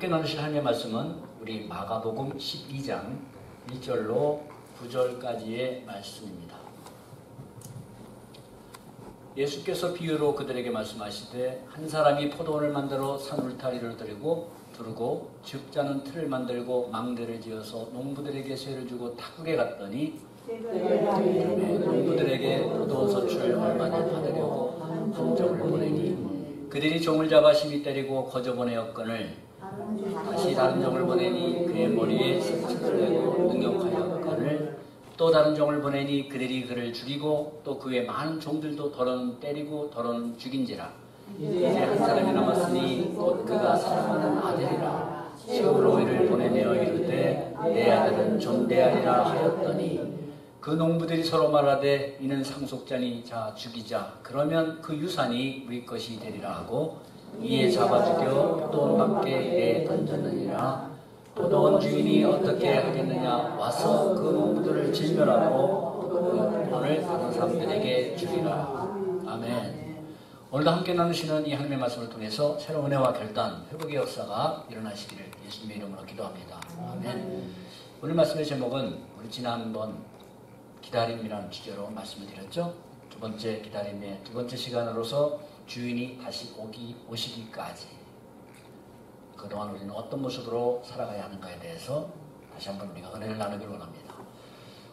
함께 나누실 하나님의 말씀은 우리 마가복음 12장 1절로 9절까지의 말씀입니다. 예수께서 비유로 그들에게 말씀하시되 한 사람이 포도원을 만들어 산울타리를 두르고 즉자는 틀을 만들고 망대를 지어서 농부들에게 세를 주고 타국에 갔더니 농부들에게 포도 서출 얼마나 받으려고 함정을 보내니 그들이 종을 잡아 심히 때리고 거저 보내었거늘 다시 다른 종을 보내니 그의 머리에 상처를 내고 능욕하였거늘 또 다른 종을 보내니 그들이 그를 죽이고 또 그의 많은 종들도 더러는 때리고 더러는 죽인지라. 이제 한 사람이 남았으니 곧 그가 사랑하는 아들이라. 시험으로 이를 보내내어 이르되 내 아들은 존대하리라 하였더니 그 농부들이 서로 말하되 이는 상속자니 자 죽이자. 그러면 그 유산이 우리 것이 되리라 하고 이에 잡아 죽여 포도원 밖에 내 던졌느니라. 포도원 주인이 어떻게 하겠느냐. 와서 그 농부들을 진멸하고 포도원을 다른 사람들에게 주리라. 아멘. 오늘도 함께 나누시는 이 하나님의 말씀을 통해서 새로운 은혜와 결단, 회복의 역사가 일어나시기를 예수님의 이름으로 기도합니다. 아멘. 오늘 말씀의 제목은 우리 지난번 기다림이라는 주제로 말씀을 드렸죠. 두 번째 기다림의 두 번째 시간으로서 주인이 다시 오시기까지 그동안 우리는 어떤 모습으로 살아가야 하는가에 대해서 다시 한번 우리가 은혜를 나누기를 원합니다.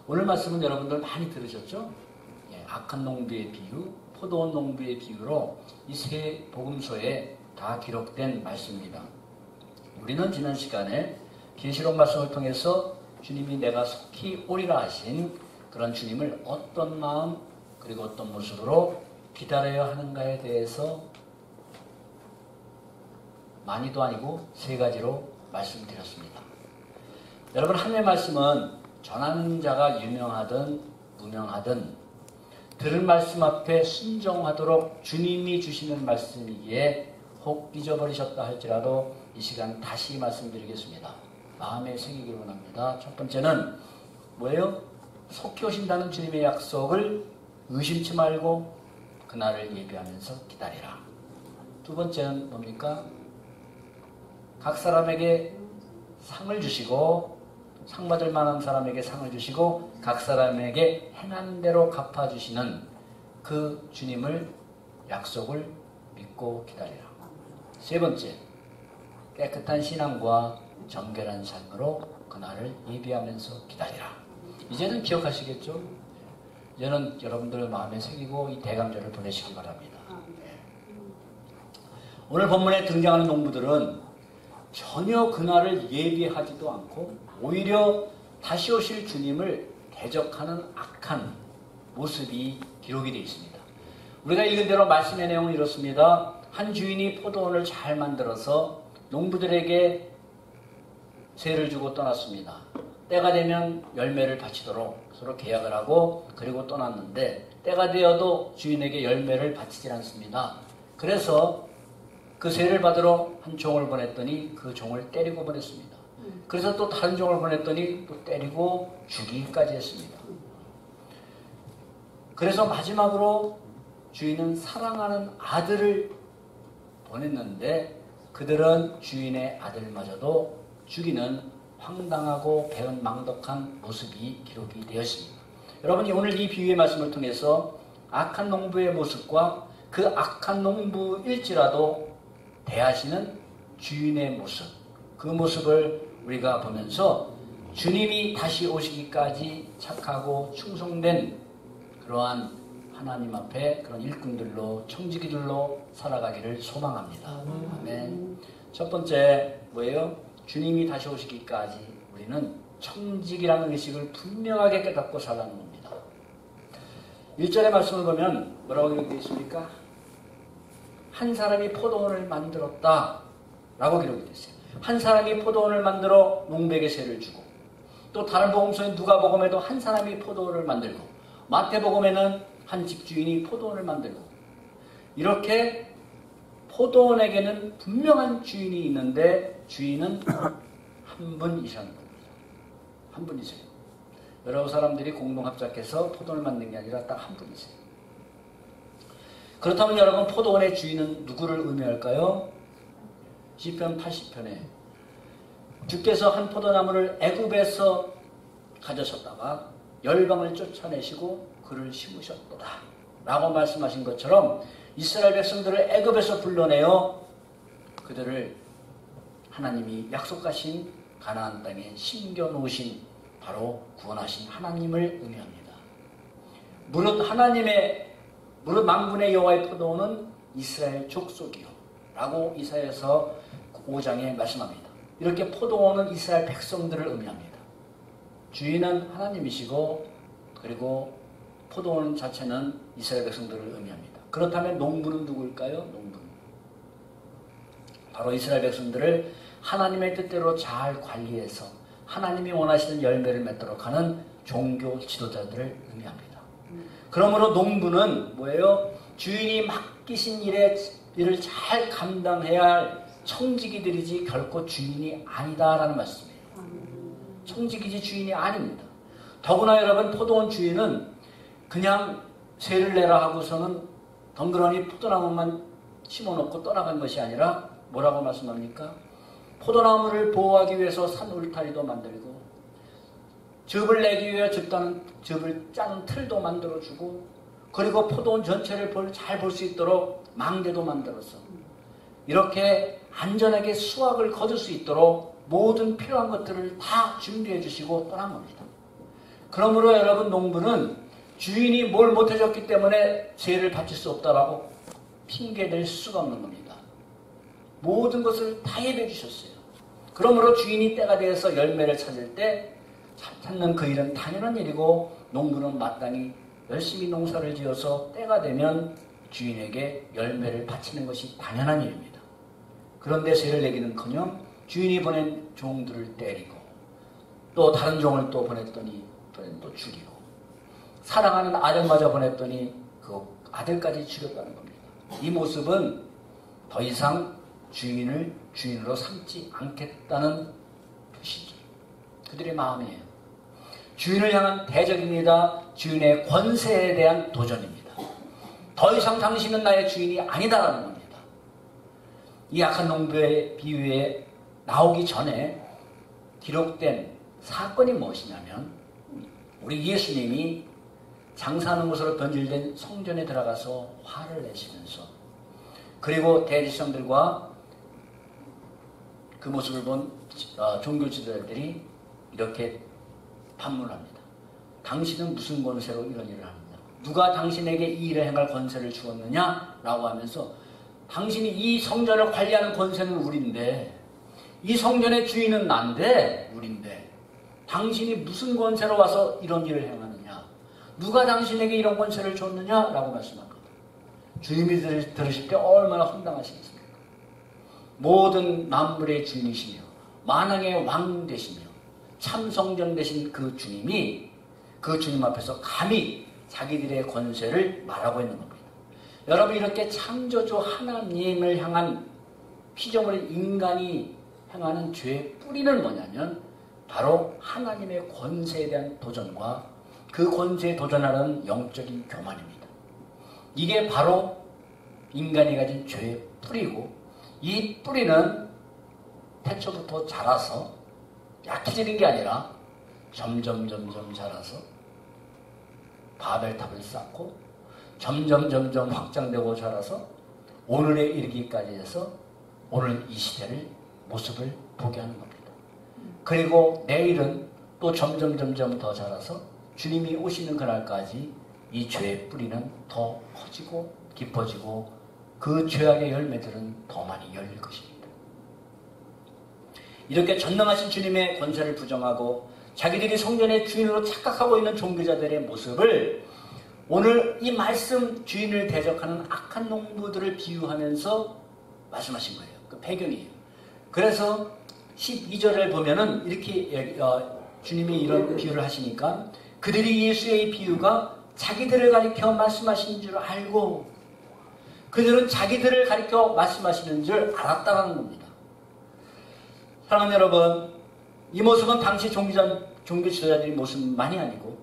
오늘 말씀은 여러분들 많이 들으셨죠? 악한 농부의 비유, 포도원 농부의 비유로 이 세 복음서에 다 기록된 말씀입니다. 우리는 지난 시간에 계시록 말씀을 통해서 주님이 내가 속히 오리라 하신 그런 주님을 어떤 마음 그리고 어떤 모습으로 기다려야 하는가에 대해서 많이도 아니고 세 가지로 말씀드렸습니다. 여러분, 하나님의 말씀은 전하는 자가 유명하든 무명하든 들은 말씀 앞에 순종하도록 주님이 주시는 말씀이기에 혹 잊어버리셨다 할지라도 이 시간 다시 말씀드리겠습니다. 마음에 새기기를 원합니다. 첫 번째는 뭐예요? 속히 오신다는 주님의 약속을 의심치 말고 그날을 예비하면서 기다리라. 두 번째는 뭡니까? 각 사람에게 상을 주시고 상 받을 만한 사람에게 상을 주시고 각 사람에게 행한 대로 갚아주시는 그 주님을 약속을 믿고 기다리라. 세 번째, 깨끗한 신앙과 정결한 삶으로 그날을 예비하면서 기다리라. 이제는 기억하시겠죠? 이제는 여러분들 마음에 새기고 이 대강절을 보내시기 바랍니다. 오늘 본문에 등장하는 농부들은 전혀 그날을 예비하지도 않고 오히려 다시 오실 주님을 대적하는 악한 모습이 기록이 되어 있습니다. 우리가 읽은 대로 말씀의 내용은 이렇습니다. 한 주인이 포도원을 잘 만들어서 농부들에게 세를 주고 떠났습니다. 때가 되면 열매를 바치도록 서로 계약을 하고 그리고 떠났는데 때가 되어도 주인에게 열매를 바치질 않습니다. 그래서 그 세를 받으러 한 종을 보냈더니 그 종을 때리고 보냈습니다. 그래서 또 다른 종을 보냈더니 또 때리고 죽이기까지 했습니다. 그래서 마지막으로 주인은 사랑하는 아들을 보냈는데 그들은 주인의 아들마저도 죽이는 황당하고 배은망덕한 모습이 기록이 되었습니다. 여러분이 오늘 이 비유의 말씀을 통해서 악한 농부의 모습과 그 악한 농부일지라도 대하시는 주인의 모습, 그 모습을 우리가 보면서 주님이 다시 오시기까지 착하고 충성된 그러한 하나님 앞에 그런 일꾼들로 청지기들로 살아가기를 소망합니다. 아멘. 첫 번째 뭐예요? 주님이 다시 오시기까지 우리는 청직이라는 의식을 분명하게 깨닫고 살라는 겁니다. 1절의 말씀을 보면 뭐라고 기록되어 있습니까? 한 사람이 포도원을 만들었다 라고 기록이 되어 있어요. 한 사람이 포도원을 만들어 농부에게 세를 주고 또 다른 복음서인 누가복음에도 한 사람이 포도원을 만들고 마태복음에는 한 집주인이 포도원을 만들고 이렇게 포도원에게는 분명한 주인이 있는데 주인은 한 분이라는 겁니다. 한 분이세요. 여러 사람들이 공동합작해서 포도원을 만든 게 아니라 딱 한 분이세요. 그렇다면 여러분 포도원의 주인은 누구를 의미할까요? 시편 80편에 주께서 한 포도나무를 애굽에서 가져셨다가 열방을 쫓아내시고 그를 심으셨도다 라고 말씀하신 것처럼 이스라엘 백성들을 애굽에서 불러내어 그들을 하나님이 약속하신 가나안 땅에 심겨놓으신 바로 구원하신 하나님을 의미합니다. 무릇 만군의 여호와의 포도원은 이스라엘 족속이요 라고 이사야서 5장에 말씀합니다. 이렇게 포도원은 이스라엘 백성들을 의미합니다. 주인은 하나님이시고 그리고 포도원 자체는 이스라엘 백성들을 의미합니다. 그렇다면 농부는 누구일까요? 농부는 바로 이스라엘 백성들을 하나님의 뜻대로 잘 관리해서 하나님이 원하시는 열매를 맺도록 하는 종교 지도자들을 의미합니다. 그러므로 농부는 뭐예요? 주인이 맡기신 일을 잘 감당해야 할 청지기들이지 결코 주인이 아니다라는 말씀이에요. 청지기지 주인이 아닙니다. 더구나 여러분, 포도원 주인은 그냥 세를 내라 하고서는 덩그러니 포도나무만 심어놓고 떠나간 것이 아니라 뭐라고 말씀합니까? 포도나무를 보호하기 위해서 산 울타리도 만들고 즙을 내기 위해 즙을 짜는 틀도 만들어주고 그리고 포도원 전체를 잘 볼 수 있도록 망대도 만들어서 이렇게 안전하게 수확을 거둘 수 있도록 모든 필요한 것들을 다 준비해 주시고 떠난 겁니다. 그러므로 여러분, 농부는 주인이 뭘 못해줬기 때문에 세를 바칠 수 없다라고 핑계댈 수가 없는 겁니다. 모든 것을 다 예배해 주셨어요. 그러므로 주인이 때가 되어서 열매를 찾을 때 찾는 그 일은 당연한 일이고 농부는 마땅히 열심히 농사를 지어서 때가 되면 주인에게 열매를 바치는 것이 당연한 일입니다. 그런데 세를 내기는커녕 주인이 보낸 종들을 때리고 또 다른 종을 또 보냈더니 또 죽이고 사랑하는 아들마저 보냈더니 그 아들까지 죽였다는 겁니다. 이 모습은 더 이상 주인을 주인으로 삼지 않겠다는 표시죠. 그들의 마음이에요. 주인을 향한 대적입니다. 주인의 권세에 대한 도전입니다. 더 이상 당신은 나의 주인이 아니다라는 겁니다. 이 악한 농부의 비유에 나오기 전에 기록된 사건이 무엇이냐면 우리 예수님이 장사하는 곳으로 변질된 성전에 들어가서 화를 내시면서 그리고 대제사장들과 그 모습을 본 종교 지도자들이 이렇게 반문합니다. 당신은 무슨 권세로 이런 일을 하느냐? 누가 당신에게 이 일을 행할 권세를 주었느냐? 라고 하면서 당신이 이 성전을 관리하는 권세는 우린데 이 성전의 주인은 난데 우린데 당신이 무슨 권세로 와서 이런 일을 행하느냐? 누가 당신에게 이런 권세를 줬느냐? 라고 말씀합니다. 주님이 들으실 때 얼마나 황당하시겠습니까? 모든 만물의 주인이시며 만왕의 왕 되시며 참 성전 되신 그 주님이 그 주님 앞에서 감히 자기들의 권세를 말하고 있는 겁니다. 여러분, 이렇게 창조주 하나님을 향한 피조물인 인간이 행하는 죄의 뿌리는 뭐냐면 바로 하나님의 권세에 대한 도전과 그 권세에 도전하는 영적인 교만입니다. 이게 바로 인간이 가진 죄의 뿌리고 이 뿌리는 태초부터 자라서 약해지는 게 아니라 점점 자라서 바벨탑을 쌓고 점점 확장되고 자라서 오늘에 이르기까지 해서 오늘 이 시대를 모습을 보게 하는 겁니다. 그리고 내일은 또 점점 더 자라서 주님이 오시는 그날까지 이 죄의 뿌리는 더 커지고 깊어지고 그 죄악의 열매들은 더 많이 열릴 것입니다. 이렇게 전능하신 주님의 권세를 부정하고 자기들이 성전의 주인으로 착각하고 있는 종교자들의 모습을 오늘 이 말씀 주인을 대적하는 악한 농부들을 비유하면서 말씀하신 거예요. 그 배경이에요. 그래서 12절을 보면은 이렇게 주님이 이런 비유를 하시니까 그들이 예수의 비유가 자기들을 가리켜 말씀하시는 줄 알고 그들은 자기들을 가리켜 말씀하시는 줄 알았다는 겁니다. 사랑하는 여러분, 이 모습은 당시 종교 지도자들의 모습만이 아니고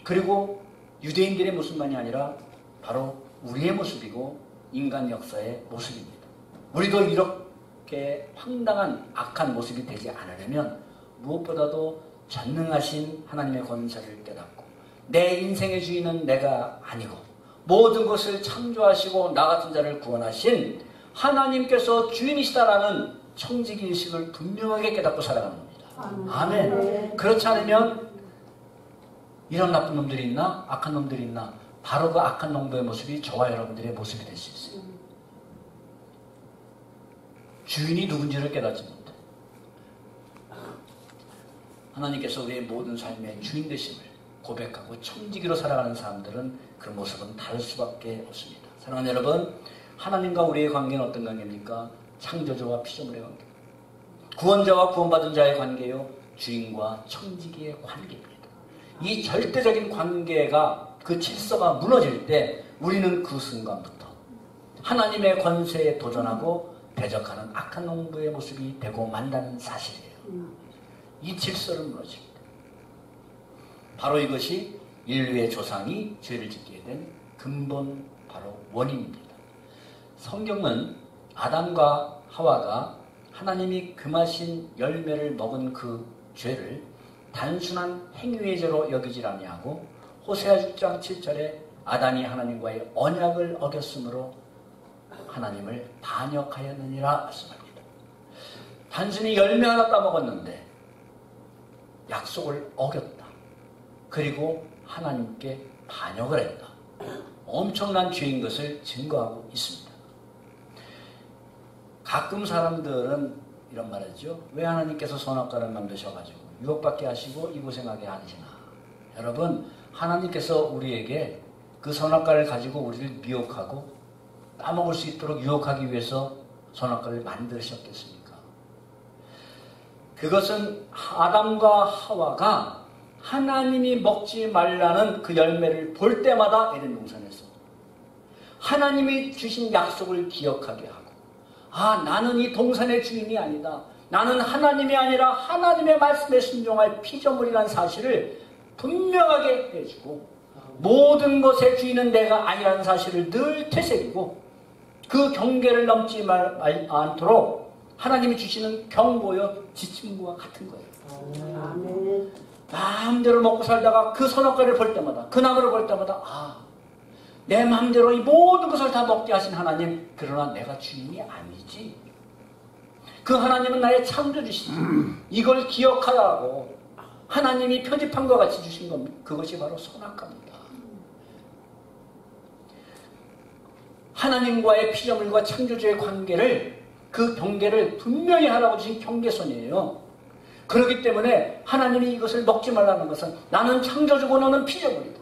그리고 유대인들의 모습만이 아니라 바로 우리의 모습이고 인간 역사의 모습입니다. 우리도 그렇게 황당한 악한 모습이 되지 않으려면 무엇보다도 전능하신 하나님의 권세를 깨닫고 내 인생의 주인은 내가 아니고 모든 것을 창조하시고 나 같은 자를 구원하신 하나님께서 주인이시다라는 청지기의식을 분명하게 깨닫고 살아가는 겁니다. 아멘. 그렇지 않으면 이런 나쁜 놈들이 있나? 악한 놈들이 있나? 바로 그 악한 놈들의 모습이 저와 여러분들의 모습이 될 수 있어요. 주인이 누군지를 깨닫지 못해. 하나님께서 우리의 모든 삶의 주인 되심을 고백하고 청지기로 살아가는 사람들은 그 모습은 다를 수밖에 없습니다. 사랑하는 여러분, 하나님과 우리의 관계는 어떤 관계입니까? 창조주와 피조물의 관계, 구원자와 구원받은 자의 관계요, 주인과 청지기의 관계입니다. 이 절대적인 관계가, 그 질서가 무너질 때 우리는 그 순간부터 하나님의 권세에 도전하고 대적하는 악한 농부의 모습이 되고 만다는 사실이에요. 이 질서를 무너집니다. 바로 이것이 인류의 조상이 죄를 짓게 된 근본, 바로 원인입니다. 성경은 아담과 하와가 하나님이 금하신 열매를 먹은 그 죄를 단순한 행위의 죄로 여기질 아니하고 호세아 6장 7절에 아담이 하나님과의 언약을 어겼으므로 하나님을 반역하였느니라 말씀합니다. 단순히 열매 하나 따먹었는데 약속을 어겼다. 그리고 하나님께 반역을 했다. 엄청난 죄인 것을 증거하고 있습니다. 가끔 사람들은 이런 말 하죠. 왜 하나님께서 선악과를 만드셔가지고 유혹받게 하시고 이 고생하게 하시나. 여러분, 하나님께서 우리에게 그 선악과를 가지고 우리를 미혹하고 따먹을 수 있도록 유혹하기 위해서 선악과를 만드셨겠습니까? 그것은 아담과 하와가 하나님이 먹지 말라는 그 열매를 볼 때마다 에덴 동산에서 하나님이 주신 약속을 기억하게 하고, 아, 나는 이 동산의 주인이 아니다. 나는 하나님이 아니라 하나님의 말씀에 순종할 피조물이라는 사실을 분명하게 해주고, 모든 것의 주인은 내가 아니라는 사실을 늘 되새기고, 그 경계를 넘지 않도록 하나님이 주시는 경고요, 지침과 같은 거예요. 아멘. 마음대로 먹고 살다가 그 선악과를 볼 때마다, 그 나무를 볼 때마다, 아, 내 마음대로 이 모든 것을 다 먹게 하신 하나님, 그러나 내가 주인이 아니지. 그 하나님은 나의 창조주시지. 이걸 기억하라 하고 하나님이 표집한 것 같이 주신 겁니다. 그것이 바로 선악과입니다. 하나님과의 피조물과 창조주의 관계를, 그 경계를 분명히 하라고 주신 경계선이에요. 그렇기 때문에 하나님이 이것을 먹지 말라는 것은 나는 창조주고 너는 피조물이다.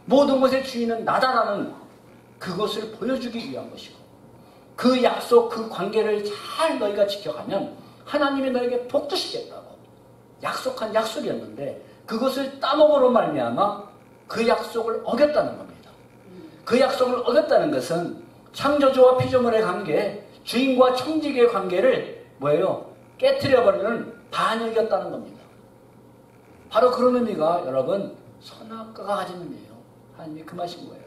모든 것의 주인은 나다라는 그것을 보여주기 위한 것이고, 그 약속, 그 관계를 잘 너희가 지켜가면 하나님이 너에게 복 주시겠다고 약속한 약속이었는데 그것을 따먹으로 말미암아 그 약속을 어겼다는 겁니다. 그 약속을 어겼다는 것은 창조주와 피조물의 관계, 주인과 청지기의 관계를 뭐예요? 깨트려버리는 반역이었다는 겁니다. 바로 그런 의미가 여러분 선악과가 가진 의미예요. 하나님이 금하신 거예요.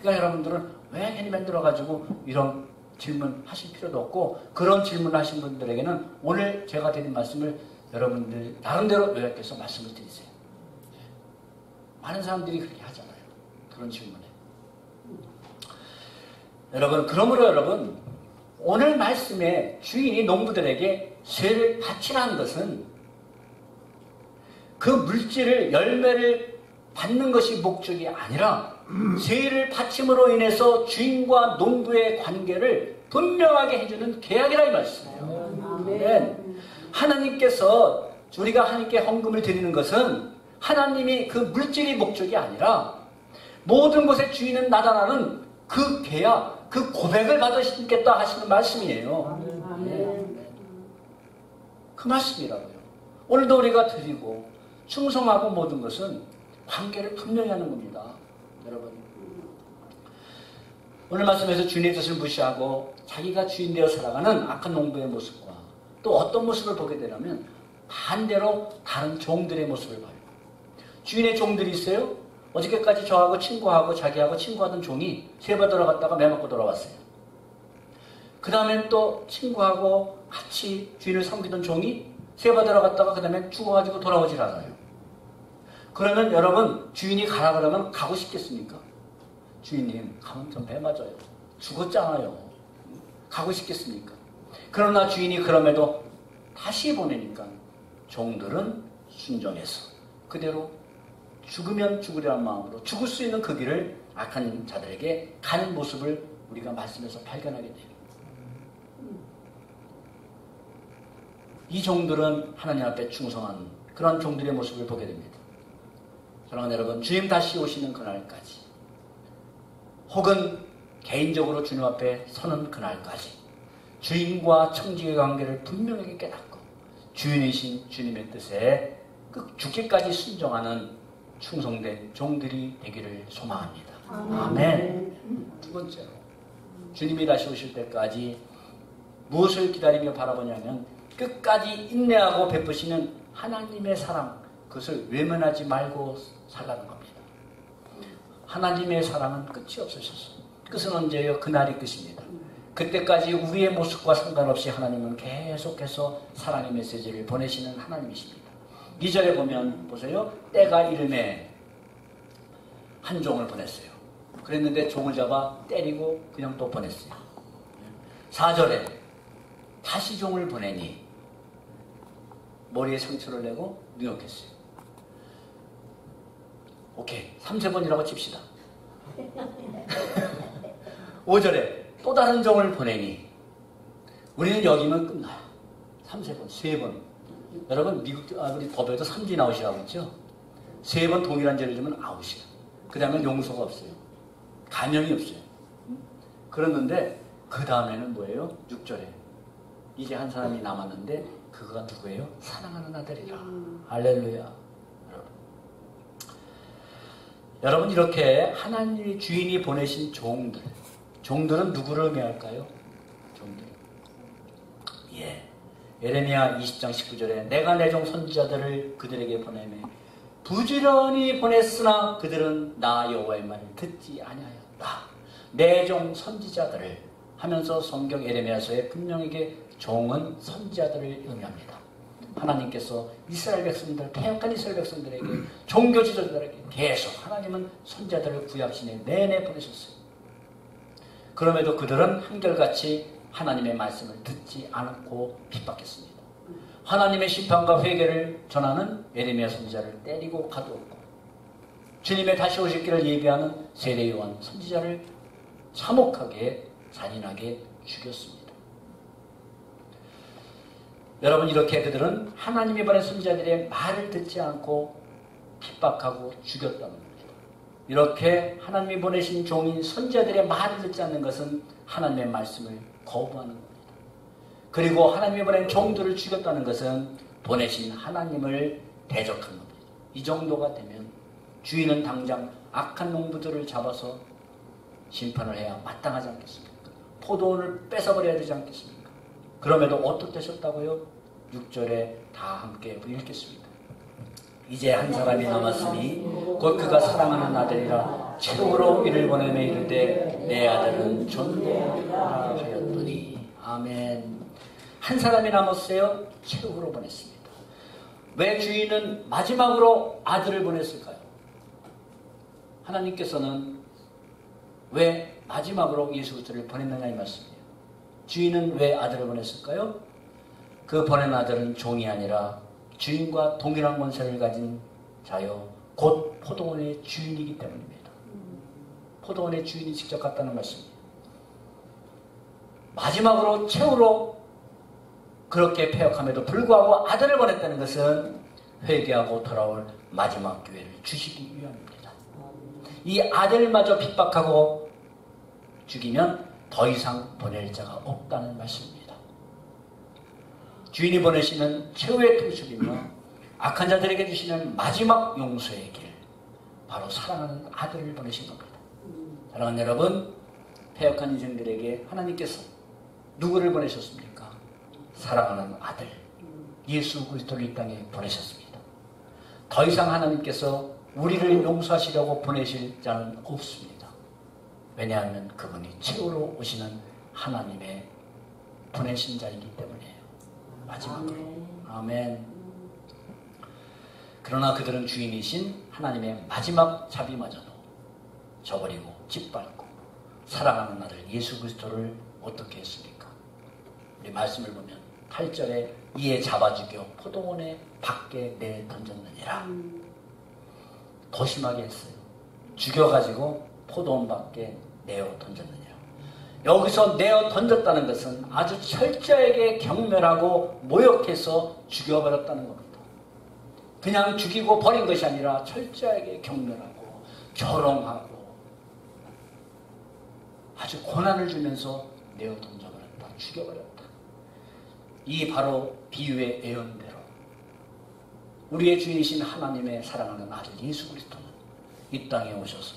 그러니까 여러분들은 왜 괜히 만들어가지고 이런 질문 하실 필요도 없고, 그런 질문을 하신 분들에게는 오늘 제가 드린 말씀을 여러분들 나름대로 요약해서 말씀을 드리세요. 많은 사람들이 그렇게 하잖아요. 그런 질문에. 여러분, 그러므로 여러분, 오늘 말씀의 주인이 농부들에게 쇠를 바치라는 것은 그 물질을, 열매를 받는 것이 목적이 아니라 쇠를 바침으로 인해서 주인과 농부의 관계를 분명하게 해주는 계약이라 이 말씀이에요. 네. 하나님께서, 우리가 하나님께 헌금을 드리는 것은 하나님이 그 물질이 목적이 아니라 모든 것의 주인은 나다라는 그 계약, 그 고백을 받으시겠다 하시는 말씀이에요. 네. 그 말씀이라고요. 오늘도 우리가 드리고 충성하고 모든 것은 관계를 분명히 하는 겁니다. 여러분, 오늘 말씀에서 주인의 뜻을 무시하고 자기가 주인 되어 살아가는 악한 농부의 모습과 또 어떤 모습을 보게 되냐면 반대로 다른 종들의 모습을 봐요. 주인의 종들이 있어요. 어저께까지 저하고 친구하고 자기하고 친구하던 종이 세번 들어갔다가 매맞고 돌아왔어요. 그 다음엔 또 친구하고 같이 주인을 섬기던 종이 세받으러 갔다가 그 다음에 죽어가지고 돌아오질 않아요. 그러면 여러분, 주인이 가라 그러면 가고 싶겠습니까? 주인님, 가면 좀 배 맞아요. 죽었잖아요. 가고 싶겠습니까? 그러나 주인이 그럼에도 다시 보내니까 종들은 순종해서 그대로 죽으면 죽으려는 마음으로 죽을 수 있는 그 길을 악한 자들에게 간 모습을 우리가 말씀에서 발견하게 돼요. 이 종들은 하나님 앞에 충성한 그런 종들의 모습을 보게 됩니다. 사랑하는 여러분, 주님 다시 오시는 그날까지, 혹은 개인적으로 주님 앞에 서는 그날까지 주인과 청지의 관계를 분명하게 깨닫고 주인이신 주님의 뜻에 죽기까지 순종하는 충성된 종들이 되기를 소망합니다. 아멘. 두 번째로, 주님이 다시 오실 때까지 무엇을 기다리며 바라보냐면 끝까지 인내하고 베푸시는 하나님의 사랑, 그것을 외면하지 말고 살라는 겁니다. 하나님의 사랑은 끝이 없으셨어요. 끝은 언제예요? 그날이 끝입니다. 그때까지 우리의 모습과 상관없이 하나님은 계속해서 사랑의 메시지를 보내시는 하나님이십니다. 2절에 보면 보세요. 때가 이름에 한 종을 보냈어요. 그랬는데 종을 잡아 때리고 그냥 또 보냈어요. 4절에 다시 종을 보내니 머리에 상처를 내고 능욕했어요. 오케이, 3세번이라고 칩시다. 5절에 또 다른 종을 보내니 우리는 여기면 끝나요. 3세번, 3번. 여러분, 우리 법에도 삼진 아웃이라고 했죠? 3번 동일한 죄를 지면 아웃이에요. 그 다음에 용서가 없어요. 감형이 없어요. 그랬는데 그 다음에는 뭐예요? 6절에 이제 한 사람이 남았는데 그가 누구예요? 사랑하는 아들이라. 할렐루야. 여러분, 이렇게 하나님이 주인이 보내신 종들은 누구를 의미할까요? 종들. 예레미야 20장 19절에 내가 내 종 선지자들을 그들에게 보내매 부지런히 보냈으나 그들은 나 여호와의 말을 듣지 아니하였다. 내 종 선지자들을 하면서 성경 예레미야서에 분명하게 종은 선지자들을 의미합니다. 하나님께서 이스라엘 백성들, 패역한 이스라엘 백성들에게, 종교 지도자들에게 계속 하나님은 선지자들을 구약시대 내내 보내셨어요. 그럼에도 그들은 한결같이 하나님의 말씀을 듣지 않고 핍박했습니다. 하나님의 심판과 회개를 전하는 예레미야 선지자를 때리고 가두었고, 주님의 다시 오실 길을 예비하는 세례 요한 선지자를 참혹하게 잔인하게 죽였습니다. 여러분, 이렇게 그들은 하나님이 보낸 선지자들의 말을 듣지 않고 핍박하고 죽였다는 겁니다. 이렇게 하나님이 보내신 종인 선지자들의 말을 듣지 않는 것은 하나님의 말씀을 거부하는 겁니다. 그리고 하나님이 보낸 종들을 죽였다는 것은 보내신 하나님을 대적하는 겁니다. 이 정도가 되면 주인은 당장 악한 농부들을 잡아서 심판을 해야 마땅하지 않겠습니까? 포도원을 뺏어버려야 되지 않겠습니까? 그럼에도 어떻되셨다고요? 6절에 다 함께 읽겠습니다. 이제 한 사람이 남았으니 곧 그가 사랑하는 아들이라 최후로 이를 보내매 이르되 내 아들은 존귀하라 하였더니. 아멘. 한 사람이 남았어요. 최후로 보냈습니다. 왜 주인은 마지막으로 아들을 보냈을까요? 하나님께서는 왜 마지막으로 예수 그리스도를 보냈느냐 이 말씀이에요. 주인은 왜 아들을 보냈을까요? 그 보낸 아들은 종이 아니라 주인과 동일한 권세를 가진 자요 곧 포도원의 주인이기 때문입니다. 포도원의 주인이 직접 갔다는 말씀이에요. 마지막으로 최후로 그렇게 패역함에도 불구하고 아들을 보냈다는 것은 회개하고 돌아올 마지막 기회를 주시기 위함입니다. 이 아들마저 핍박하고 죽이면 더 이상 보낼 자가 없다는 말씀입니다. 주인이 보내시는 최후의 통첩이며 악한 자들에게 주시는 마지막 용서의 길, 바로 사랑하는 아들을 보내신 겁니다. 사랑하는 여러분, 패역한 인생들에게 하나님께서 누구를 보내셨습니까? 사랑하는 아들 예수 그리스도를 이 땅에 보내셨습니다. 더 이상 하나님께서 우리를 용서하시려고 보내실 자는 없습니다. 왜냐하면 그분이 최후로 오시는 하나님의 보내신 자이기 때문이에요. 마지막으로. 아멘. 그러나 그들은 주인이신 하나님의 마지막 자비마저도 저버리고 짓밟고 사랑하는 아들 예수 그리스도를 어떻게 했습니까? 우리 말씀을 보면 8절에 이에 잡아 죽여 포도원에 밖에 내던졌느니라. 더 심하게 했어요. 죽여가지고 포도원 밖에 내어 던졌느니라. 여기서 내어 던졌다는 것은 아주 철저하게 경멸하고 모욕해서 죽여버렸다는 겁니다. 그냥 죽이고 버린 것이 아니라 철저하게 경멸하고 조롱하고 아주 고난을 주면서 내어 던져버렸다. 죽여버렸다. 이 바로 비유의 예언대로 우리의 주인이신 하나님의 사랑하는 아들 예수 그리스도는 이 땅에 오셔서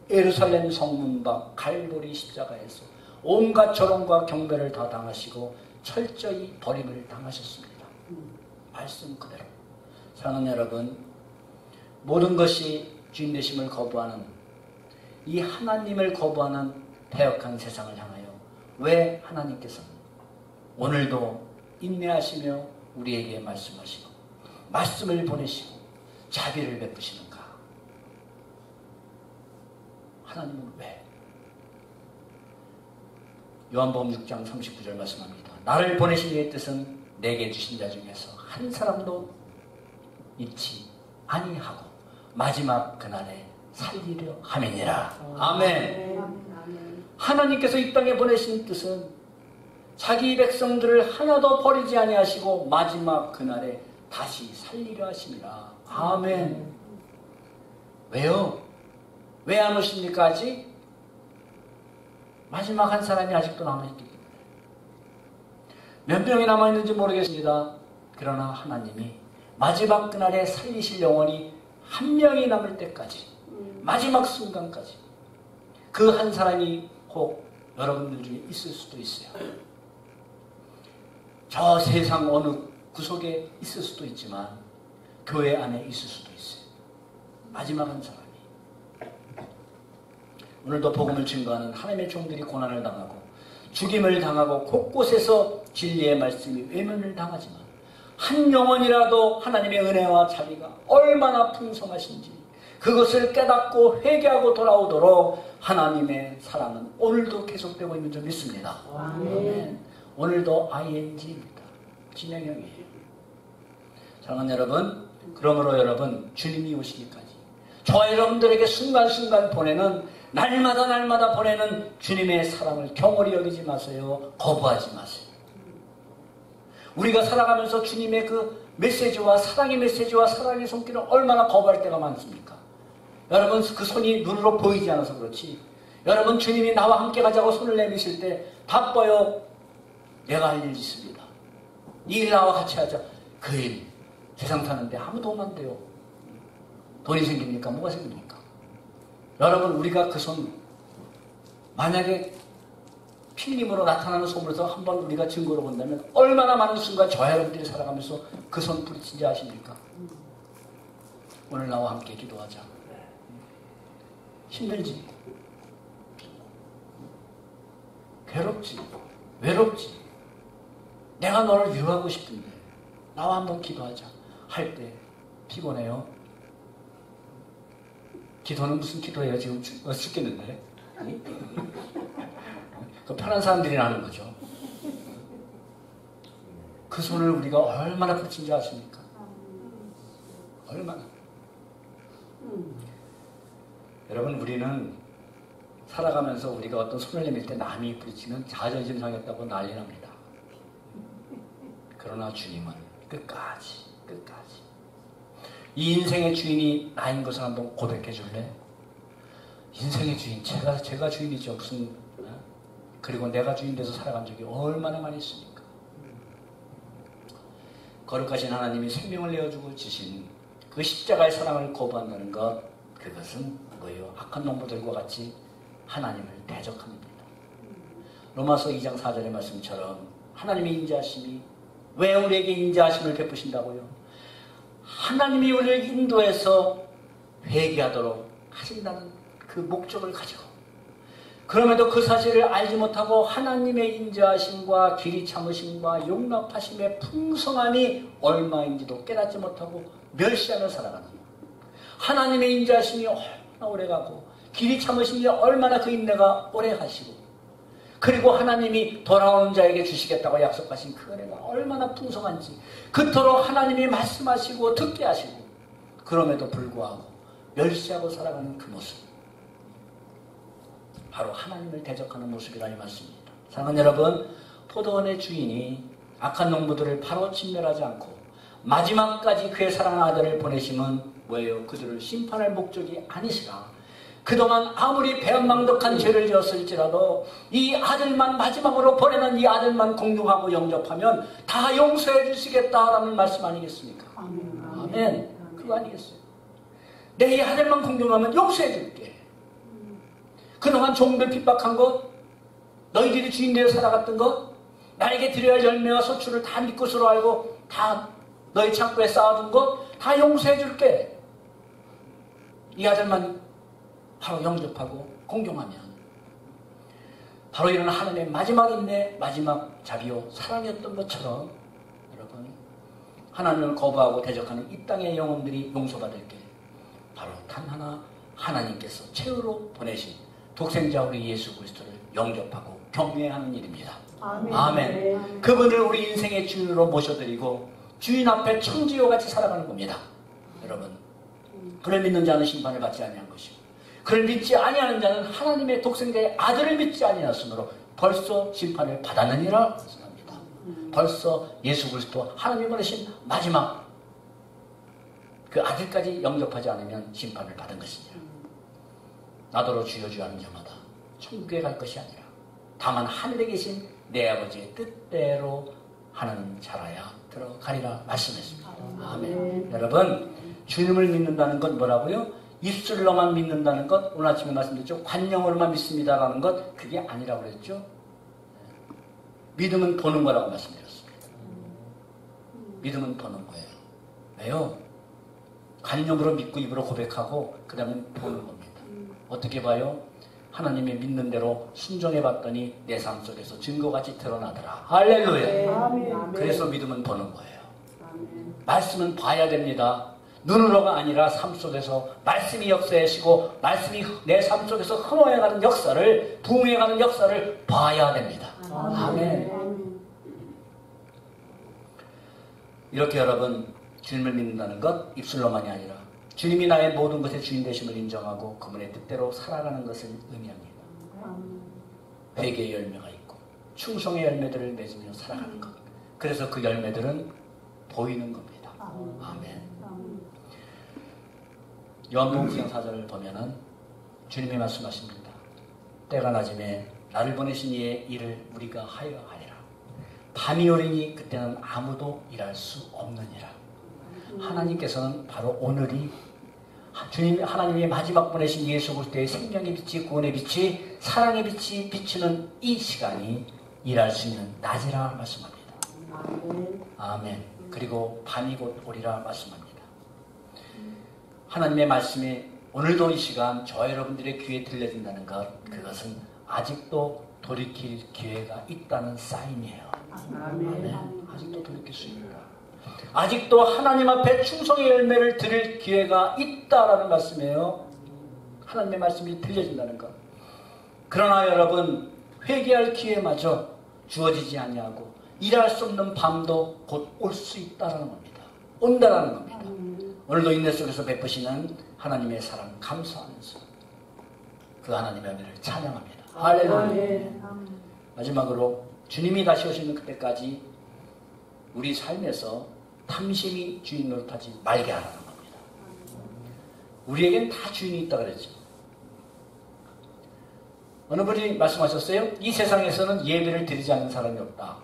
예루살렘 성문 밖 갈보리 십자가에서 온갖 조롱과 경배를 다 당하시고 철저히 버림을 당하셨습니다. 말씀 그대로. 사랑하는 여러분, 모든 것이 주인 되심을 거부하는 이 하나님을 거부하는 패역한 세상을 향하여 왜 하나님께서는 오늘도 인내하시며 우리에게 말씀하시고 말씀을 보내시고 자비를 베푸시는가? 하나님은 왜? 요한복음 6장 39절 말씀합니다. 나를 보내신 이의 뜻은 내게 주신 자 중에서 한 사람도 잃지 아니하고 마지막 그날에 살리려 함이니라. 아멘. 하나님께서 이 땅에 보내신 뜻은 자기 백성들을 하나도 버리지 아니하시고 마지막 그날에 다시 살리려 하심이라. 아멘. 왜요? 왜 안 오십니까 아직? 마지막 한 사람이 아직도 남아있기 때문에. 몇 명이 남아있는지 모르겠습니다. 그러나 하나님이 마지막 그날에 살리실 영혼이 한 명이 남을 때까지, 마지막 순간까지 그 한 사람이 혹 여러분들 중에 있을 수도 있어요. 저 세상 어느 구석에 있을 수도 있지만 교회 안에 있을 수도 있어요. 마지막 한 사람이. 오늘도 복음을 증거하는 하나님의 종들이 고난을 당하고 죽임을 당하고 곳곳에서 진리의 말씀이 외면을 당하지만 한 영혼이라도 하나님의 은혜와 자비가 얼마나 풍성하신지 그것을 깨닫고 회개하고 돌아오도록 하나님의 사랑은 오늘도 계속되고 있는 줄 믿습니다. 아멘. 오늘도 ING입니다. 진행형이에요. 사랑하는 여러분, 그러므로 여러분 주님이 오시기까지 저와 여러분들에게 순간순간 보내는 날마다 보내는 주님의 사랑을 경홀히 여기지 마세요. 거부하지 마세요. 우리가 살아가면서 주님의 그 메시지와 사랑의 손길을 얼마나 거부할 때가 많습니까? 여러분 그 손이 눈으로 보이지 않아서 그렇지. 여러분 주님이 나와 함께 가자고 손을 내미실 때 바빠요. 내가 할 일 있습니다. 이 일 나와 같이 하자. 그 일 세상 사는데 아무 도움 안 돼요. 돈이 생깁니까? 뭐가 생깁니까? 여러분 우리가 그 손 만약에 필름으로 나타나는 손으로서 한번 우리가 증거로 본다면 얼마나 많은 순간 저와 여러분들이 살아가면서 그 손 부딪힌지 아십니까? 오늘 나와 함께 기도하자. 힘들지? 괴롭지? 외롭지? 내가 너를 위로하고 싶은데 나와 한번 기도하자 할 때 피곤해요? 기도는 무슨 기도예요? 지금 죽겠는데. 그 편한 사람들이나 하는 거죠. 그 손을 우리가 얼마나 붙인지 아십니까? 얼마나. 여러분 우리는 살아가면서 우리가 어떤 손을 내밀 때 남이 부딪히면 자존심 상했다고 난리 납니다. 그러나 주님은 끝까지 이 인생의 주인이 나인 것을 한번 고백해 줄래? 인생의 주인, 제가 주인이죠. 무슨, 그리고 내가 주인 돼서 살아간 적이 얼마나 많이 있습니까? 거룩하신 하나님이 생명을 내어주고 주신 그 십자가의 사랑을 거부한다는 것, 그것은 뭐예요? 악한 농부들과 같이 하나님을 대적합니다. 로마서 2장 4절의 말씀처럼 하나님의 인자하심이 왜 우리에게 인자하심을 베푸신다고요? 하나님이 우리를 인도해서 회개하도록 하신다는 그 목적을 가지고 그럼에도 그 사실을 알지 못하고 하나님의 인자하심과 길이 참으심과 용납하심의 풍성함이 얼마인지도 깨닫지 못하고 멸시하며 살아가는 거예요. 하나님의 인자하심이 얼마나 오래가고 길이 참으심이 얼마나 그 인내가 오래가시고 그리고 하나님이 돌아오는 자에게 주시겠다고 약속하신 그 은혜가 얼마나 풍성한지 그토록 하나님이 말씀하시고 듣게 하시고 그럼에도 불구하고 멸시하고 살아가는 그 모습, 바로 하나님을 대적하는 모습이라니 맞습니다. 사랑하는 여러분, 포도원의 주인이 악한 농부들을 바로 진멸하지 않고 마지막까지 그의 사랑하는 아들을 보내심은 뭐예요? 그들을 심판할 목적이 아니시라. 그동안 아무리 배은망덕한 죄를 지었을지라도 이 아들만 마지막으로 보내는 이 아들만 공경하고 영접하면 다 용서해 주시겠다라는 말씀 아니겠습니까? 아멘. 그거 아니겠어요? 내 이 아들만 공경하면 용서해 줄게. 그동안 종들 핍박한 것, 너희들이 주인되어 살아갔던 것, 나에게 드려야 할 열매와 소출을 다 네 것으로 알고 다 너희 창고에 쌓아둔 것 다 용서해 줄게. 이 아들만 바로 영접하고 공경하면 바로 이런 하나님의 마지막 인내, 마지막 자비요 사랑이었던 것처럼 여러분, 하나님을 거부하고 대적하는 이 땅의 영혼들이 용서받을 게 바로 단 하나 하나님께서 최후로 보내신 독생자 우리 예수 그리스도를 영접하고 경외하는 일입니다. 아멘. 아멘. 그분을 우리 인생의 주인으로 모셔드리고 주인 앞에 청지와 같이 살아가는 겁니다. 여러분, 그를 믿는 자는 심판을 받지 아니한 것이고 그를 믿지 아니하는 자는 하나님의 독생자의 아들을 믿지 아니하였으므로 벌써 심판을 받았느니라 말씀합니다. 벌써 예수 그리스도 하나님이 보내신 마지막 그 아들까지 영접하지 않으면 심판을 받은 것이니라. 나더러 주여 주여 하는 자마다 천국에 갈 것이 아니라 다만 하늘에 계신 내 아버지의 뜻대로 하는 자라야 들어가리라 말씀했습니다. 아멘. 여러분, 주님을 믿는다는 건 뭐라고요? 입술로만 믿는다는 것, 오늘 아침에 말씀드렸죠. 관념으로만 믿습니다라는 것, 그게 아니라고 그랬죠. 믿음은 보는 거라고 말씀드렸습니다. 믿음은 보는 거예요. 왜요? 관념으로 믿고 입으로 고백하고 그 다음에 보는 겁니다. 어떻게 봐요? 하나님의 믿는 대로 순종해 봤더니 내 삶 속에서 증거같이 드러나더라. 할렐루야. 그래서 믿음은 보는 거예요. 말씀은 봐야 됩니다. 눈으로가 아니라 삶 속에서 말씀이 역사하시고 말씀이 내 삶 속에서 흥호해가는 역사를, 부흥해가는 역사를 봐야 됩니다. 아멘. 이렇게 여러분, 주님을 믿는다는 것 입술로만이 아니라 주님이 나의 모든 것의 주인 되심을 인정하고 그분의 뜻대로 살아가는 것을 의미합니다. 회개의 열매가 있고 충성의 열매들을 맺으며 살아가는 것. 그래서 그 열매들은 보이는 겁니다. 아멘. 요한복음 9장 4절을 보면은 주님이 말씀하십니다. 때가 낮음에 나를 보내신 이의 일을 우리가 하여 하리라. 밤이 오리니 그때는 아무도 일할 수 없느니라. 하나님께서는 바로 오늘이 하나님이 마지막 보내신 예수 그리스도의 생명의 빛이, 구원의 빛이, 사랑의 빛이 비치는 이 시간이 일할 수 있는 낮이라 말씀합니다. 아멘. 그리고 밤이 곧 오리라 말씀합니다. 하나님의 말씀이 오늘도 이 시간 저 여러분들의 귀에 들려진다는 것, 그것은 아직도 돌이킬 기회가 있다는 사인이에요. 아멘. 아직도 돌이킬 수 있다. 아직도 하나님 앞에 충성의 열매를 드릴 기회가 있다라는 말씀이에요. 하나님의 말씀이 들려진다는 것. 그러나 여러분, 회개할 기회마저 주어지지 아니하고 일할 수 없는 밤도 곧 올 수 있다라는 겁니다. 온다라는 겁니다. 오늘도 인내 속에서 베푸시는 하나님의 사랑 감사하면서 그 하나님의 은혜를 찬양합니다. 할렐루야. 마지막으로 주님이 다시 오시는 그때까지 우리 삶에서 탐심이 주인 노릇하지 말게 하라는 겁니다. 우리에겐 다 주인이 있다 그랬죠. 어느 분이 말씀하셨어요? 이 세상에서는 예배를 드리지 않는 사람이 없다.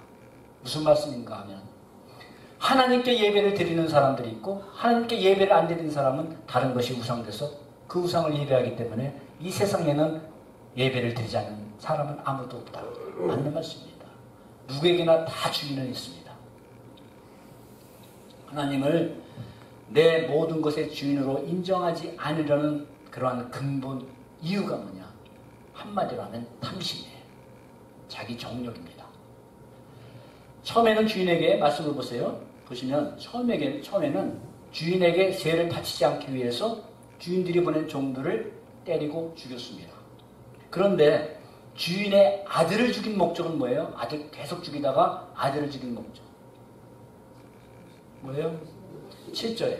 무슨 말씀인가 하면 하나님께 예배를 드리는 사람들이 있고 하나님께 예배를 안 드리는 사람은 다른 것이 우상돼서 그 우상을 예배하기 때문에 이 세상에는 예배를 드리지 않는 사람은 아무도 없다. 맞는 말씀입니다. 누구에게나 다 주인은 있습니다. 하나님을 내 모든 것의 주인으로 인정하지 않으려는 그러한 근본 이유가 뭐냐? 한마디로 하면 탐심이에요. 자기 정욕입니다. 처음에는 주인에게 말씀을 보세요. 보시면 처음에는 주인에게 세를 바치지 않기 위해서 주인들이 보낸 종들을 때리고 죽였습니다. 그런데 주인의 아들을 죽인 목적은 뭐예요? 아들 계속 죽이다가 아들을 죽인 목적. 뭐예요? 7절에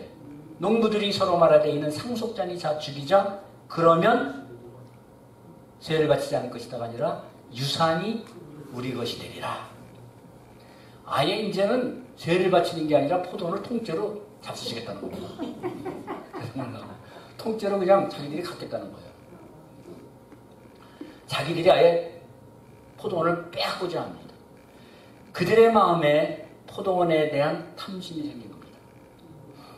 농부들이 서로 말하되 이는 상속자니 자 죽이자 그러면 세를 바치지 않을 것이다가 아니라 유산이 우리 것이 되리라. 아예 이제는 세를 바치는 게 아니라 포도원을 통째로 잡수시겠다는 겁니다. 통째로 그냥 자기들이 갖겠다는 거예요. 자기들이 아예 포도원을 빼앗고자 합니다. 그들의 마음에 포도원에 대한 탐심이 생긴 겁니다.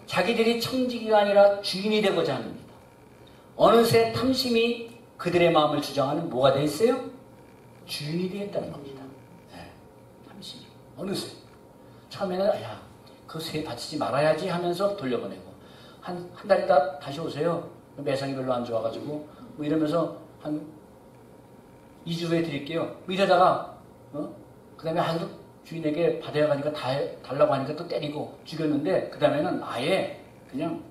자기들이 청지기가 아니라 주인이 되고자 합니다. 어느새 탐심이 그들의 마음을 주장하는 뭐가 되어 있어요? 주인이 되겠다는 겁니다. 네, 탐심이. 어느새. 처음에는 그 새 바치지 말아야지 하면서 돌려보내고 한 달 있다 다시 오세요. 매상이 별로 안 좋아가지고 뭐 이러면서 한 2주 후에 드릴게요. 뭐 이러다가 그 다음에 주인에게 받아야 가니까 달라고 하니까 또 때리고 죽였는데 그 다음에는 아예 그냥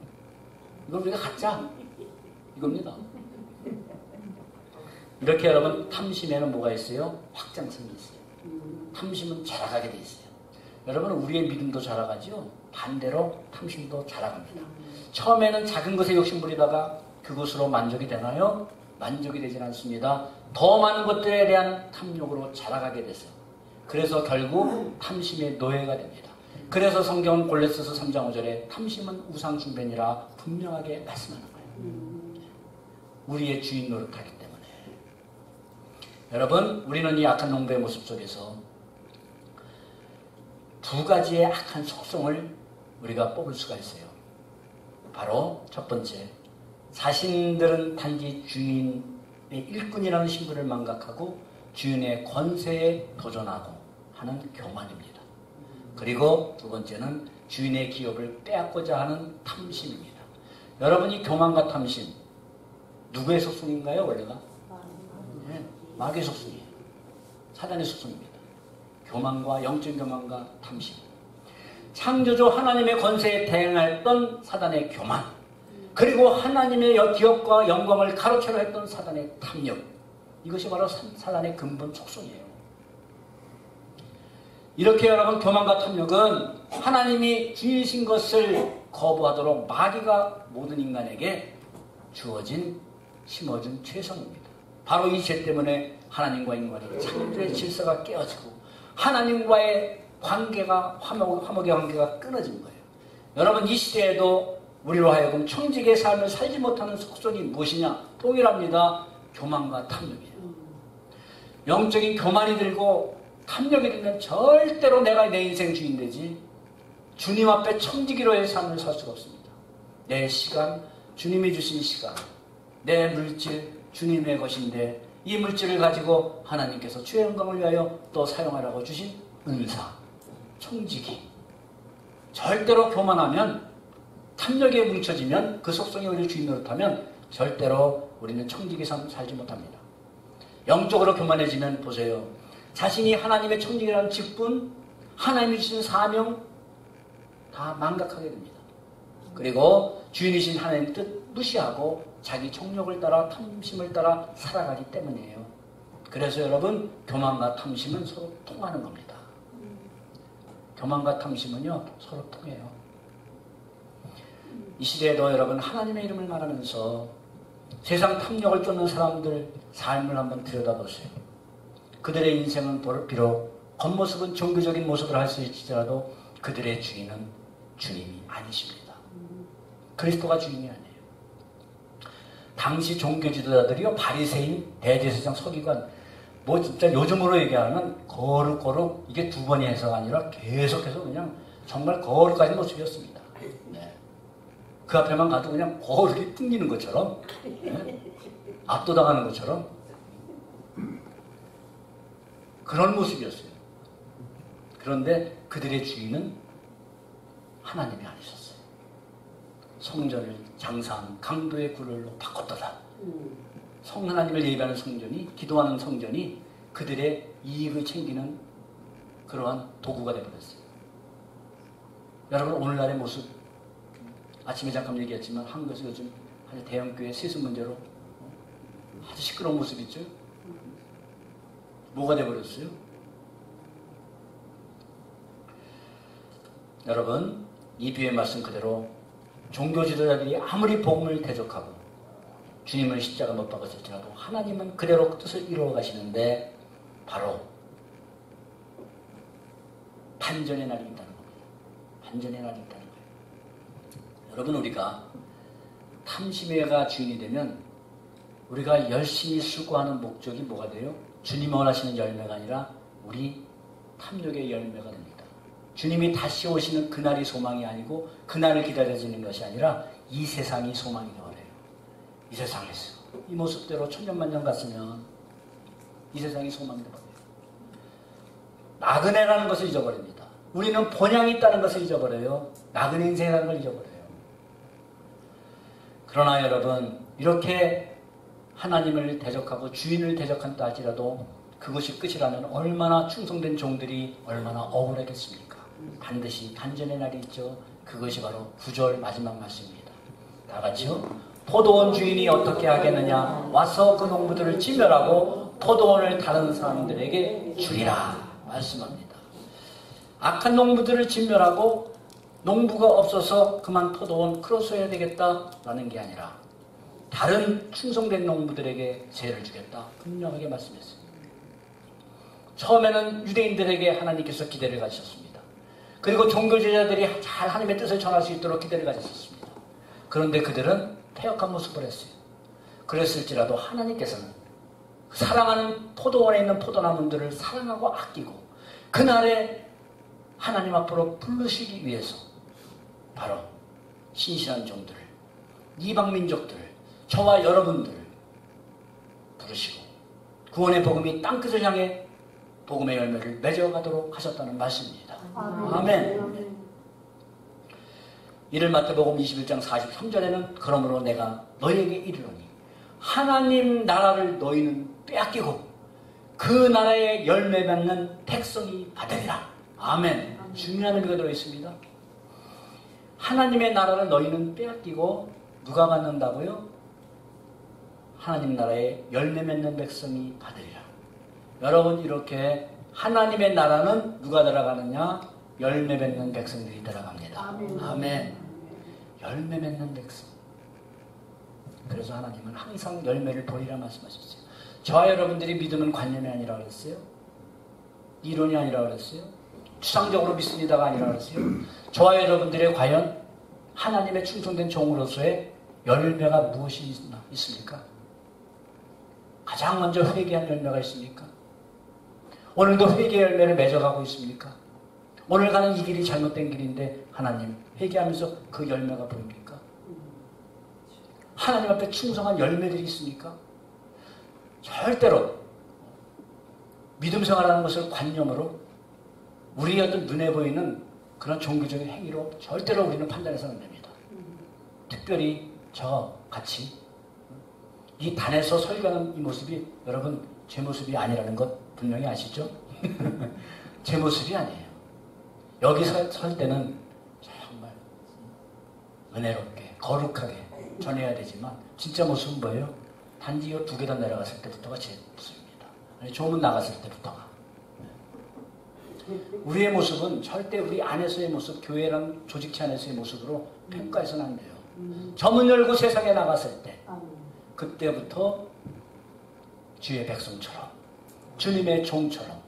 이걸 우리가 갖자 이겁니다. 이렇게 여러분 탐심에는 뭐가 있어요? 확장성이 있어요. 탐심은 자라가게 돼 있어요. 여러분 우리의 믿음도 자라가죠. 반대로 탐심도 자라갑니다. 처음에는 작은 것에 욕심부리다가 그것으로 만족이 되나요? 만족이 되진 않습니다. 더 많은 것들에 대한 탐욕으로 자라가게 돼서 그래서 결국 탐심의 노예가 됩니다. 그래서 성경은 골로새서 3장 5절에 탐심은 우상 숭배니라 분명하게 말씀하는 거예요. 우리의 주인 노릇하기 때문에. 여러분 우리는 이 악한 농부의 모습 속에서 두 가지의 악한 속성을 우리가 뽑을 수가 있어요. 바로 첫 번째, 자신들은 단지 주인의 일꾼이라는 신분을 망각하고 주인의 권세에 도전하고 하는 교만입니다. 그리고 두 번째는 주인의 기업을 빼앗고자 하는 탐심입니다. 여러분이 교만과 탐심 누구의 속성인가요? 원래가? 네, 마귀의 속성이에요. 사단의 속성입니다. 교만과 영적 교만과 탐심. 창조주 하나님의 권세에 대항했던 사단의 교만, 그리고 하나님의 기업과 영광을 가로채려 했던 사단의 탐욕. 이것이 바로 사단의 근본 속성이에요. 이렇게 여러분 교만과 탐욕은 하나님이 주이신 것을 거부하도록 마귀가 모든 인간에게 주어진 심어준 죄성입니다. 바로 이 죄 때문에 하나님과 인간의 창조의 질서가 깨어지고 하나님과의 관계가 화목의 관계가 끊어진 거예요. 여러분 이 시대에도 우리로 하여금 청지기의 삶을 살지 못하는 속성이 무엇이냐? 동일합니다. 교만과 탐욕이에요. 영적인 교만이 들고 탐욕이 들면 절대로 내가 내 인생 주인 되지 주님 앞에 청지기로의 삶을 살 수가 없습니다. 내 시간, 주님이 주신 시간, 내 물질, 주님의 것인데 이 물질을 가지고 하나님께서 주의 영광을 위하여 또 사용하라고 주신 은사, 청지기. 절대로 교만하면 탐욕에 뭉쳐지면 그 속성이 우리 주인 노릇하면 절대로 우리는 청지기 삶 살지 못합니다. 영적으로 교만해지면 보세요. 자신이 하나님의 청지기라는 직분, 하나님이 주신 사명 다 망각하게 됩니다. 그리고 주인이신 하나님 뜻 무시하고 자기 정욕을 따라 탐심을 따라 살아가기 때문이에요. 그래서 여러분 교만과 탐심은 서로 통하는 겁니다. 교만과 탐심은요 서로 통해요. 이 시대에도 여러분 하나님의 이름을 말하면서 세상 탐욕을 쫓는 사람들 삶을 한번 들여다보세요. 그들의 인생은 비록 겉모습은 종교적인 모습을 할 수 있을지라도 그들의 주인은 주님이 아니십니다. 그리스도가 주인이 아니에요. 당시 종교 지도자들이요 바리새인, 대제사장, 서기관 뭐 진짜 요즘으로 얘기하면 거룩 이게 두 번이 해서가 아니라 계속해서 그냥 정말 거룩한 모습이었습니다. 네. 그 앞에만 가도 그냥 거룩이 뿜기는 것처럼 네? 압도당하는 것처럼 그런 모습이었어요. 그런데 그들의 주인은 하나님이 아니셨어요. 성전을 장사한 강도의 굴로 바꿨더라. 하나님을 예배하는 성전이, 기도하는 성전이 그들의 이익을 챙기는 그러한 도구가 되어버렸어요. 여러분, 오늘날의 모습, 아침에 잠깐 얘기했지만 한국에서 요즘 아주 대형교회 세습 문제로 아주 시끄러운 모습 있죠? 뭐가 되어버렸어요? 여러분, 이 비유의 말씀 그대로 종교 지도자들이 아무리 복음을 대적하고 주님을 십자가 못 박았을지라도 하나님은 그대로 뜻을 이루어 가시는데 바로 반전의 날이 있다는 겁니다. 반전의 날이 있다는 거예요. 여러분, 우리가 탐심회가 주인이 되면 우리가 열심히 수고하는 목적이 뭐가 돼요? 주님이 원하시는 열매가 아니라 우리 탐욕의 열매가 됩니다. 주님이 다시 오시는 그날이 소망이 아니고 그날을 기다려지는 것이 아니라 이 세상이 소망이 되어버려요. 이 세상에서 이 모습대로 천년만년 갔으면 이 세상이 소망이 되어버려요. 나그네라는 것을 잊어버립니다. 우리는 본향이 있다는 것을 잊어버려요. 나그네 인생이라는 걸 잊어버려요. 그러나 여러분, 이렇게 하나님을 대적하고 주인을 대적한다 할지라도 그것이 끝이라면 얼마나 충성된 종들이 얼마나 억울하겠습니까? 반드시 반전의 날이 있죠. 그것이 바로 9절 마지막 말씀입니다. 다 같이요. 포도원 주인이 어떻게 하겠느냐? 와서 그 농부들을 진멸하고 포도원을 다른 사람들에게 주리라 말씀합니다. 악한 농부들을 진멸하고 농부가 없어서 그만 포도원 크로스해야 되겠다라는 게 아니라 다른 충성된 농부들에게 세를 주겠다 분명하게 말씀했습니다. 처음에는 유대인들에게 하나님께서 기대를 가지셨습니다. 그리고 종교제자들이 잘 하나님의 뜻을 전할 수 있도록 기대를 가졌습니다. 그런데 그들은 패역한 모습을 했어요. 그랬을지라도 하나님께서는 사랑하는 포도원에 있는 포도나무들을 사랑하고 아끼고 그날에 하나님 앞으로 부르시기 위해서 바로 신실한 종들을, 이방민족들을, 저와 여러분들을 부르시고 구원의 복음이 땅끝을 향해 복음의 열매를 맺어가도록 하셨다는 말씀입니다. 아멘. 이를 마태복음 21장 43절에는 그러므로 내가 너희에게 이르노니 하나님 나라를 너희는 빼앗기고 그 나라의 열매 맺는 백성이 받으리라. 아멘. 중요한 의미가 들어있습니다. 하나님의 나라를 너희는 빼앗기고 누가 받는다고요? 하나님 나라의 열매 맺는 백성이 받으리라. 여러분, 이렇게 하나님의 나라는 누가 들어가느냐? 열매 맺는 백성들이 들어갑니다. 아멘. 열매 맺는 백성. 그래서 하나님은 항상 열매를 보이라 말씀하셨어요. 저와 여러분들이 믿음은 관념이 아니라 그랬어요. 이론이 아니라 그랬어요. 추상적으로 믿습니다가 아니라 그랬어요. 저와 여러분들의 과연 하나님의 충성된 종으로서의 열매가 무엇이 있습니까? 가장 먼저 회개한 열매가 있습니까? 오늘도 회개의 열매를 맺어가고 있습니까? 오늘 가는 이 길이 잘못된 길인데 하나님 회개하면서 그 열매가 보입니까? 하나님 앞에 충성한 열매들이 있습니까? 절대로 믿음 생활하는 것을 관념으로 우리의 어떤 눈에 보이는 그런 종교적인 행위로 절대로 우리는 판단해서는 안 됩니다. 특별히 저 같이 이 단에서 설교하는 이 모습이 여러분 제 모습이 아니라는 것 분명히 아시죠? 제 모습이 아니에요. 여기 설 때는 정말 은혜롭게 거룩하게 전해야 되지만 진짜 모습은 뭐예요? 단지 이 두 계단 내려갔을 때부터가 제 모습입니다. 조문 나갔을 때부터가. 우리의 모습은 절대 우리 안에서의 모습, 교회랑 조직체 안에서의 모습으로 평가해서는 안 돼요. 저 문 열고 세상에 나갔을 때 그때부터 주의 백성처럼 주님의 종처럼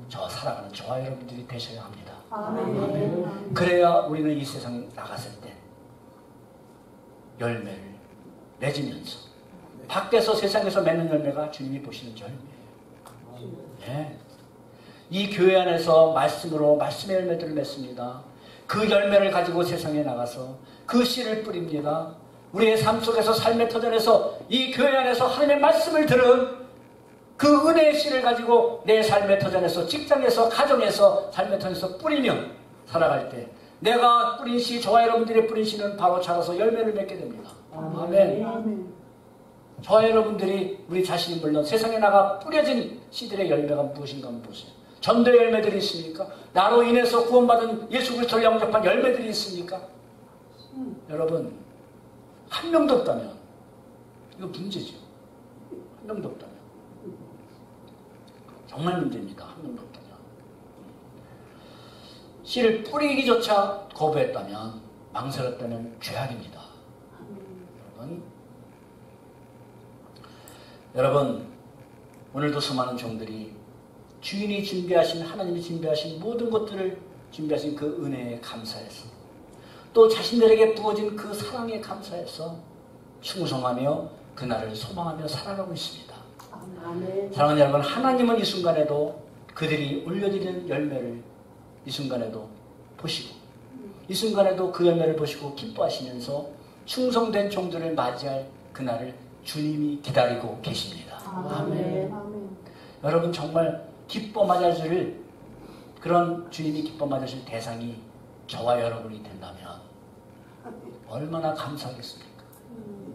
저 살아가는 저와 여러분들이 되셔야 합니다. 아멘. 그래야 우리는 이 세상 나갔을 때 열매를 맺으면서 밖에서 세상에서 맺는 열매가 주님이 보시는 열매예요. 네. 이 교회 안에서 말씀으로 말씀의 열매들을 맺습니다. 그 열매를 가지고 세상에 나가서 그 씨를 뿌립니다. 우리의 삶 속에서 삶의 터전에서 이 교회 안에서 하나님의 말씀을 들은 그 은혜의 씨를 가지고 내 삶의 터전에서 직장에서 가정에서 삶의 터전에서 뿌리며 살아갈 때 내가 뿌린 씨, 저와 여러분들의 뿌린 씨는 바로 자라서 열매를 맺게 됩니다. 아멘. 저와 여러분들이 우리 자신이 물론 세상에 나가 뿌려진 씨들의 열매가 무엇인가 한번 보세요. 전도의 열매들이 있습니까? 나로 인해서 구원받은 예수 그리스도를 영접한 열매들이 있습니까? 여러분, 한 명도 없다면 이거 문제죠. 한 명도 없다면 정말 문제입니다. 한 명도 없다면 씨를 뿌리기조차 거부했다면, 망설였다면 죄악입니다. 여러분, 오늘도 수많은 종들이 주인이 준비하신, 하나님이 준비하신 모든 것들을 준비하신 그 은혜에 감사해서, 또 자신들에게 부어진 그 사랑에 감사해서 충성하며 그날을 소망하며 살아가고 있습니다. 아멘. 사랑하는 여러분, 하나님은 이 순간에도 그들이 올려드리는 열매를 이 순간에도 보시고, 이 순간에도 그 열매를 보시고 기뻐하시면서 충성된 종들을 맞이할 그날을 주님이 기다리고 계십니다. 아멘. 여러분, 정말 기뻐 맞아줄 그런 주님이 기뻐 맞아줄 대상이 저와 여러분이 된다면 얼마나 감사하겠습니까?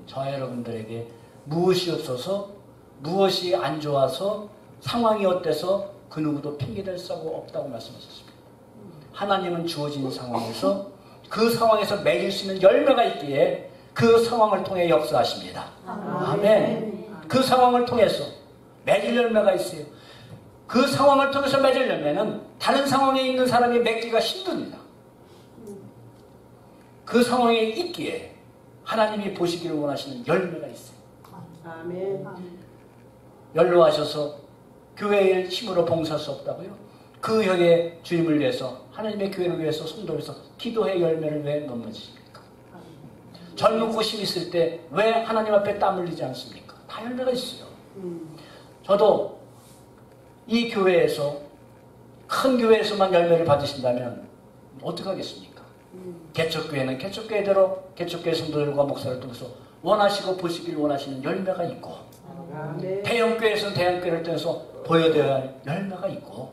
저와 여러분들에게 무엇이 없어서, 무엇이 안 좋아서, 상황이 어때서 그 누구도 핑계댈 수가 없다고 말씀하셨습니다. 하나님은 주어진 상황에서, 그 상황에서 맺을 수 있는 열매가 있기에 그 상황을 통해 역사하십니다. 아멘. 그 상황을 통해서 맺을 열매가 있어요. 그 상황을 통해서 맺을 열매는 다른 상황에 있는 사람이 맺기가 힘듭니다. 그 상황에 있기에 하나님이 보시기를 원하시는 열매가 있어요. 아멘. 연로하셔서 교회의 힘으로 봉사할 수 없다고요? 그 혁의 주님을 위해서, 하나님의 교회를 위해서, 성도를 위해서 기도의 열매를 왜 못 맺으십니까? 젊고 힘 있을 때 왜 하나님 앞에 땀 흘리지 않습니까? 다 열매가 있어요. 저도 이 교회에서, 큰 교회에서만 열매를 받으신다면 어떻게 하겠습니까? 개척교회는 개척교회대로 개척교회 성도들과 목사를 통해서 원하시고 보시길 원하시는 열매가 있고, 대형교회에서는 대형교회를 통해서 보여드려야 할 열매가 있고,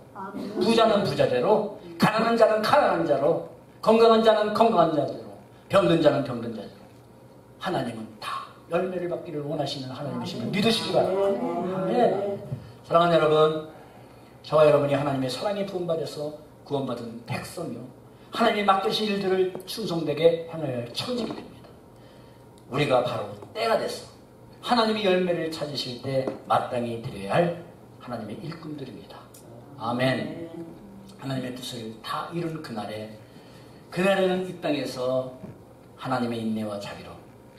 부자는 부자대로, 가난한 자는 가난한 자로, 건강한 자는 건강한 자대로, 병든 자는 병든 자대로, 하나님은 다 열매를 받기를 원하시는 하나님이심을 믿으시기 바랍니다. 네. 사랑하는 여러분, 저와 여러분이 하나님의 사랑에 부음받아서 구원받은 백성이요, 하나님이 맡기신 일들을 충성되게 행하여야 할 천직이 됩니다. 우리가 바로 때가 돼서 하나님이 열매를 찾으실 때 마땅히 드려야 할 하나님의 일꾼들입니다. 아멘. 하나님의 뜻을 다 이룬 그날에는 이 땅에서 하나님의 인내와 자비로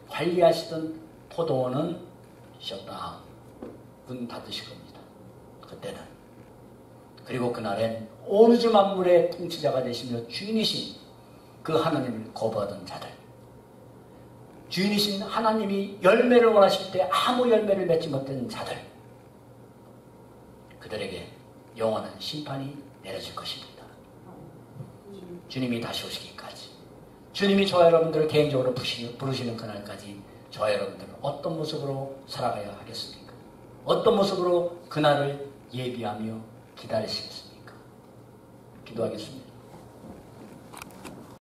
관리하시던 포도원은 쉬었다, 문 닫으실 겁니다. 그때는. 그리고 그날엔 온 우주 만물의 통치자가 되시며 주인이신 그 하나님을 거부하던 자들, 주인이신 하나님이 열매를 원하실 때 아무 열매를 맺지 못하는 자들, 그들에게 영원한 심판이 내려질 것입니다. 주님이 다시 오시기까지, 주님이 저와 여러분들을 개인적으로 부르시는 그날까지 저와 여러분들은 어떤 모습으로 살아가야 하겠습니까? 어떤 모습으로 그날을 예비하며 기다리시겠습니까? 기도하겠습니다.